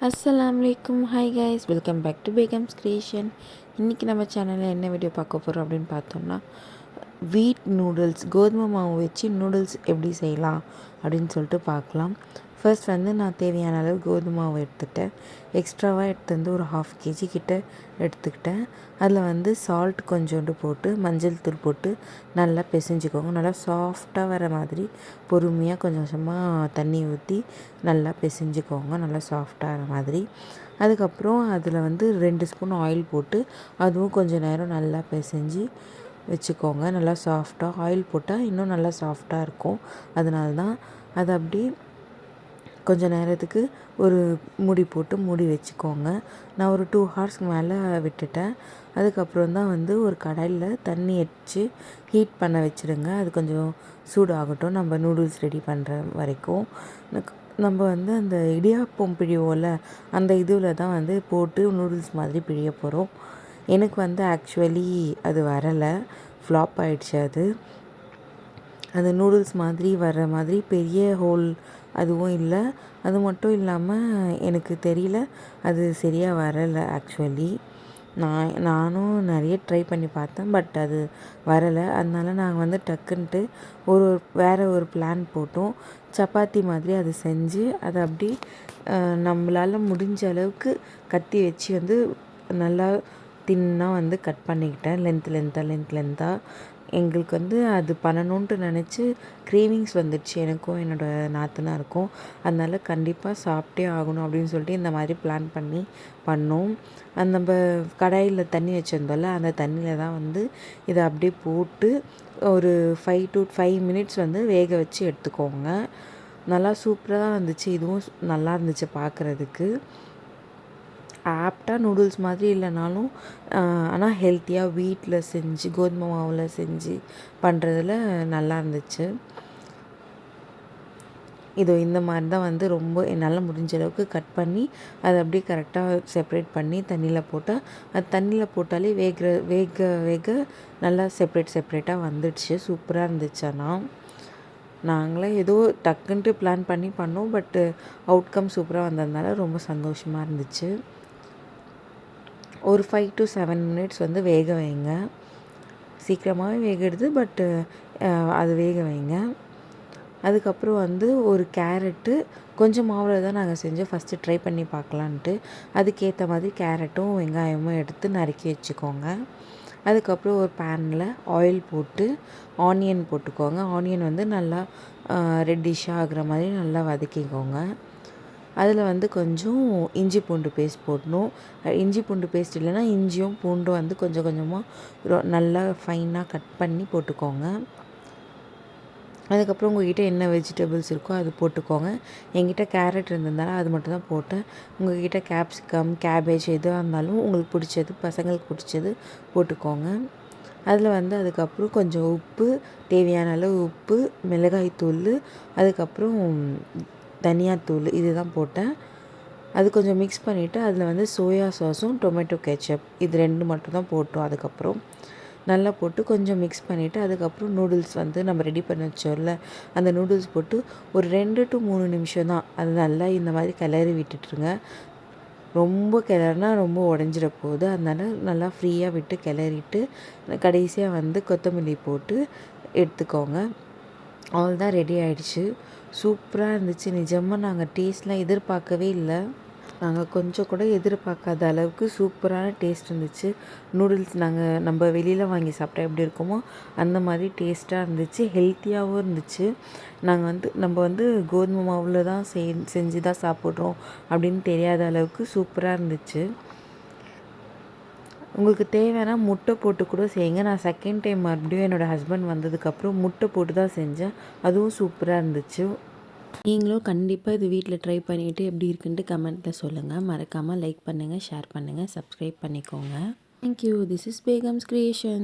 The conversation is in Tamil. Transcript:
அஸ்ஸலாமலைக்கும். Hi guys, welcome back to Begums creation. இன்றைக்கி நம்ம சேனலில் என்ன வீடியோ பார்க்க போகிறோம் அப்படின்னு பார்த்தோம்னா, வீட் நூடுல்ஸ், கோதுமை மாவு வச்சு நூடுல்ஸ் எப்படி செய்யலாம் அப்படின்னு சொல்லிட்டு பார்க்கலாம். ஃபர்ஸ்ட் நான் தேவையான அளவு கோதுமை மாவு எடுத்துக்கிட்டேன். எக்ஸ்ட்ராவாக எடுத்து ஒரு 1/2 kg கிட்ட எடுத்துக்கிட்டேன். அதில் சால்ட் கொஞ்சோண்டு போட்டு மஞ்சள் தூள் போட்டு நல்லா பிசைஞ்சிக்கோங்க. நல்லா சாஃப்டாக வர மாதிரி பொறுமையாக கொஞ்சம் கொஞ்சமாக தண்ணி ஊற்றி நல்லா பிசைஞ்சிக்கோங்க. நல்லா சாஃப்டாக வர மாதிரி. அதுக்கப்புறம் அதில் 2 ஸ்பூன் ஆயில் போட்டு அதுவும் கொஞ்சம் நேரம் நல்லா பிசைஞ்சு வச்சுக்கோங்க. நல்லா சாஃப்டாக ஆயில் போட்டால் இன்னும் நல்லா சாஃப்டாக இருக்கும். அதனால தான் அதை அப்படி கொஞ்சம் நேரத்துக்கு ஒரு மூடி போட்டு மூடி வச்சுக்கோங்க. நான் ஒரு 2 ஹார்ஸ்க்கு மேலே விட்டுட்டேன். அதுக்கப்புறம் தான் ஒரு கடாயில் தண்ணி வச்சு ஹீட் பண்ண வச்சுடுங்க. அது கொஞ்சம் சூடாகட்டும், நம்ம நூடுல்ஸ் ரெடி பண்ணுற வரைக்கும். நம்ம அந்த இடியாப்பம் பிழிவோம்ல, அந்த இதில் தான் போட்டு நூடுல்ஸ் மாதிரி பிழிய போகிறோம். எனக்கு ஆக்சுவலி அது வரலை, ஃப்ளாப் ஆகிடுச்சு. அது நூடுல்ஸ் மாதிரி வர்ற மாதிரி பெரிய ஹோல் அதுவும் இல்லை. அது மட்டும் இல்லாமல் எனக்கு தெரியல, அது சரியாக வரலை ஆக்சுவலி. நானும் நிறைய ட்ரை பண்ணி பார்த்தேன், பட் அது வரலை. அதனால நாங்கள் டக்குன்ட்டு வேறு ஒரு பிளான் போட்டோம். சப்பாத்தி மாதிரி அது செஞ்சு அதை அப்படி நம்மளால் முடிஞ்ச அளவுக்கு கத்தி வச்சு நல்லா தின்னாக கட் பண்ணிக்கிட்டேன். லென்த்தாக எங்களுக்கு அது பண்ணணுன்ட்டு நினச்சி க்ரேவிங்ஸ் வந்துடுச்சு எனக்கும் என்னோடய நாத்தனாருக்கும். அதனால் கண்டிப்பாக சாப்பிட்டே ஆகணும் அப்படின்னு சொல்லிட்டு இந்த மாதிரி பிளான் பண்ணி பண்ணோம். நம்ம கடாயில் தண்ணி வச்சுருந்தோம்ல, அந்த தண்ணியில் தான் இதை அப்படியே போட்டு ஒரு 5 to 5 minutes வேக வச்சு எடுத்துக்கோங்க. நல்லா சூப்பராக இருந்துச்சு. இதுவும் நல்லா இருந்துச்சு பார்க்குறதுக்கு. ஆப்டாக நூடுல்ஸ் மாதிரி இல்லைனாலும் ஆனால் ஹெல்த்தியாக வீட்டில் செஞ்சு கோதுமை மாவில் செஞ்சு பண்ணுறதுல நல்லா இருந்துச்சு. இந்த மாதிரி தான் ரொம்ப என்னால் முடிஞ்ச அளவுக்கு கட் பண்ணி அதை அப்படியே கரெக்டாக செப்ரேட் பண்ணி தண்ணியில் போட்டால் அது தண்ணியில் போட்டாலே வேக நல்லா செப்ரேட்டாக வந்துடுச்சு. சூப்பராக இருந்துச்சு. ஆனால் நாங்களே ஏதோ டக்குன்ட்டு பிளான் பண்ணி பண்ணோம், பட்டு அவுட்கம் சூப்பராக வந்ததுனால ரொம்ப சந்தோஷமாக இருந்துச்சு. ஒரு 5 to 7 minutes வேக வைங்க. சீக்கிரமாகவே வேகிடுது, பட்டு அது வேக வைங்க. அதுக்கப்புறம் ஒரு கேரட்டு, கொஞ்சம் மாவில் தான் நாங்கள் செஞ்சோம். ஃபஸ்ட்டு ட்ரை பண்ணி பார்க்கலான்ட்டு அதுக்கேற்ற மாதிரி கேரட்டும் வெங்காயமும் எடுத்து நறுக்கி வச்சுக்கோங்க. அதுக்கப்புறம் ஒரு பேனில் ஆயில் போட்டு ஆனியன் போட்டுக்கோங்க. ஆனியன் நல்லா ரெட்டிஷ்ஷாக ஆகிற மாதிரி நல்லா வதக்கிக்கோங்க. அதில் கொஞ்சம் இஞ்சி பூண்டு பேஸ்ட் போடணும். இஞ்சி பூண்டு பேஸ்ட் இல்லைன்னா இஞ்சியும் பூண்டும் கொஞ்சம் கொஞ்சமாக நல்லா ஃபைனாக கட் பண்ணி போட்டுக்கோங்க. அதுக்கப்புறம் உங்கள்கிட்ட என்ன வெஜிடபிள்ஸ் இருக்கோ அது போட்டுக்கோங்க. என்கிட்ட கேரட் இருந்ததுனால அது மட்டும் தான் போட்டேன். உங்கள்கிட்ட கேப்சிகம், கேபேஜ் எதுவாக இருந்தாலும் உங்களுக்கு பிடிச்சது, பசங்களுக்கு பிடிச்சது போட்டுக்கோங்க. அதில் அதுக்கப்புறம் கொஞ்சம் உப்பு, தேவையான அளவு உப்பு, மிளகாய்த்தூள், அதுக்கப்புறம் தனியாத்தூள் இது தான் போட்டேன். அது கொஞ்சம் மிக்ஸ் பண்ணிவிட்டு அதில் சோயா சாஸும் டொமேட்டோ கெச்சப் இது 2 மட்டும் தான் போட்டோம். அதுக்கப்புறம் நல்லா போட்டு கொஞ்சம் மிக்ஸ் பண்ணிவிட்டு அதுக்கப்புறம் நூடுல்ஸ் நம்ம ரெடி பண்ணி வச்சோம்ல, அந்த நூடுல்ஸ் போட்டு ஒரு 2 to 3 நிமிஷம் தான் அது நல்லா இந்த மாதிரி கிளறி விட்டுட்டுருங்க. ரொம்ப கிளறினா ரொம்ப உடஞ்சிட போகுது. அதனால நல்லா ஃப்ரீயாக விட்டு கிளறிட்டு கடைசியாக கொத்தமல்லி போட்டு எடுத்துக்கோங்க. அவ்வளோதான், ரெடி ஆகிடுச்சு. சூப்பராக இருந்துச்சு. நிஜமாக நாங்கள் டேஸ்ட்லாம் எதிர்பார்க்கவே இல்லை. நாங்கள் கொஞ்சம் கூட எதிர்பார்க்காத அளவுக்கு சூப்பரான டேஸ்ட் இருந்துச்சு. நூடுல்ஸ் நம்ம வெளியில் வாங்கி சாப்பிட்டா எப்படி இருக்குமோ அந்த மாதிரி டேஸ்ட்டாக இருந்துச்சு. ஹெல்த்தியாகவும் இருந்துச்சு. நாங்கள் நம்ம கோதுமை மாவில் தான் செஞ்சு தான் சாப்பிட்றோம் அப்படின்னு தெரியாத அளவுக்கு சூப்பராக இருந்துச்சு. உங்களுக்கு தேவைன்னா முட்டை போட்டு கூட செய்யுங்க. நான் செகண்ட் டைம் மறுபடியும் என்னோடய ஹஸ்பண்ட் வந்ததுக்கப்புறம் முட்டை போட்டு தான் செஞ்சேன். அதுவும் சூப்பராக இருந்துச்சு. நீங்களும் கண்டிப்பாக இது வீட்டில் ட்ரை பண்ணிவிட்டு எப்படி இருக்குன்ட்டு கமெண்ட்டில் சொல்லுங்கள். மறக்காமல் லைக் பண்ணுங்கள், ஷேர் பண்ணுங்கள், சப்ஸ்கிரைப் பண்ணிக்கோங்க. Thank you. This is Begums creation.